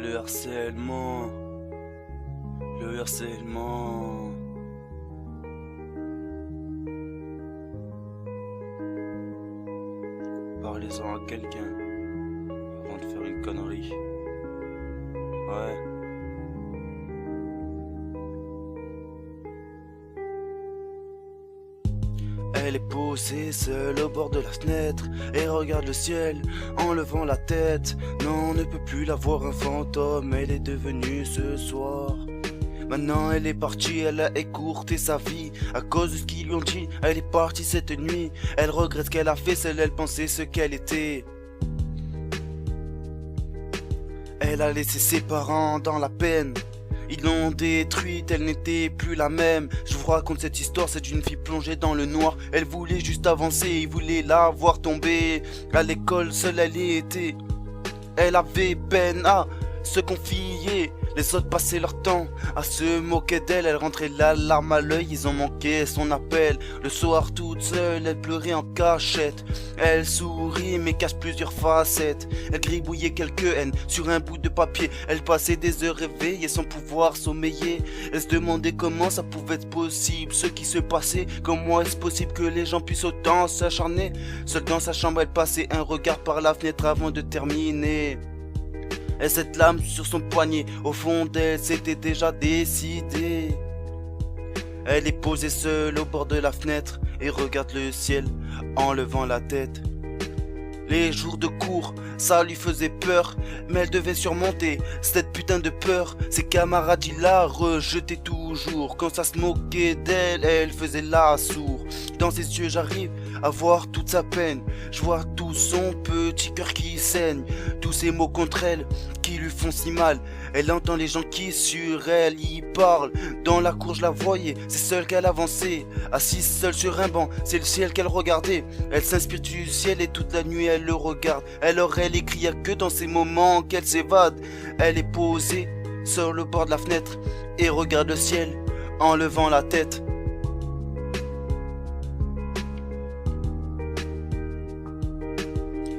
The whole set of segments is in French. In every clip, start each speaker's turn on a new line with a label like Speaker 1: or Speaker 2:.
Speaker 1: Le harcèlement. Le harcèlement. Parlez-en à quelqu'un avant de faire une connerie. Ouais. Elle est posée seule au bord de la fenêtre et regarde le ciel en levant la tête. Non, on ne peut plus la voir un fantôme, elle est devenue ce soir. Maintenant elle est partie, elle a écourté sa vie à cause de ce qu'ils lui ont dit. Elle est partie cette nuit, elle regrette ce qu'elle a fait, seule elle pensait ce qu'elle était. Elle a laissé ses parents dans la peine. Ils l'ont détruite, elle n'était plus la même. Je vous raconte cette histoire, c'est d'une fille plongée dans le noir. Elle voulait juste avancer, il voulait la voir tomber. À l'école, seule elle y était. Elle avait peine à se confier. Les autres passaient leur temps à se moquer d'elle. Elle rentrait la larme à l'œil, ils ont manqué son appel. Le soir toute seule, elle pleurait en cachette. Elle sourit mais cache plusieurs facettes. Elle gribouillait quelques haines sur un bout de papier. Elle passait des heures réveillée sans pouvoir sommeiller. Elle se demandait comment ça pouvait être possible, ce qui se passait. Comment est-ce possible que les gens puissent autant s'acharner. Seule dans sa chambre, elle passait un regard par la fenêtre avant de terminer. Et cette lame sur son poignet, au fond d'elle, s'était déjà décidée. Elle est posée seule au bord de la fenêtre et regarde le ciel en levant la tête. Les jours de cours, ça lui faisait peur, mais elle devait surmonter cette putain de peur. Ses camarades, ils la rejetaient toujours. Quand ça se moquait d'elle, elle faisait la sourde. Dans ses yeux, j'arrive à voir toute sa peine. Je vois tout son petit cœur qui saigne. Tous ces mots contre elle qui lui font si mal. Elle entend les gens qui sur elle y parlent. Dans la cour je la voyais, c'est seule qu'elle avançait. Assise seule sur un banc, c'est le ciel qu'elle regardait. Elle s'inspire du ciel et toute la nuit elle le regarde. Alors elle écrit, y'a que dans ces moments qu'elle s'évade. Elle est posée sur le bord de la fenêtre et regarde le ciel en levant la tête.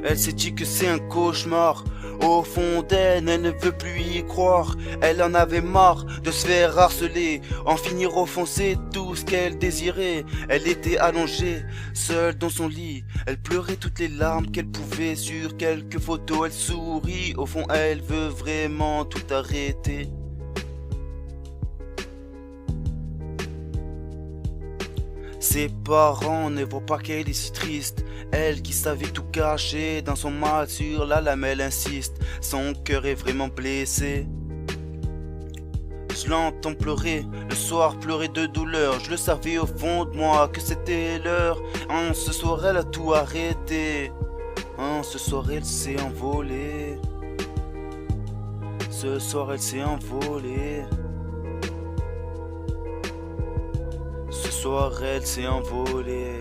Speaker 1: Elle s'est dit que c'est un cauchemar. Au fond d'elle, elle ne veut plus y croire. Elle en avait marre de se faire harceler. En finir au fond, c'est tout ce qu'elle désirait. Elle était allongée, seule dans son lit. Elle pleurait toutes les larmes qu'elle pouvait. Sur quelques photos, elle sourit. Au fond, elle veut vraiment tout arrêter. Ses parents ne voient pas qu'elle est si triste. Elle qui savait tout cacher dans son mal sur la lame, elle insiste. Son cœur est vraiment blessé. Je l'entends pleurer, le soir pleurer de douleur. Je le savais au fond de moi que c'était l'heure. Ce soir elle a tout arrêté. Ce soir elle s'est envolée. Ce soir elle s'est envolée. Ce soir elle s'est envolée.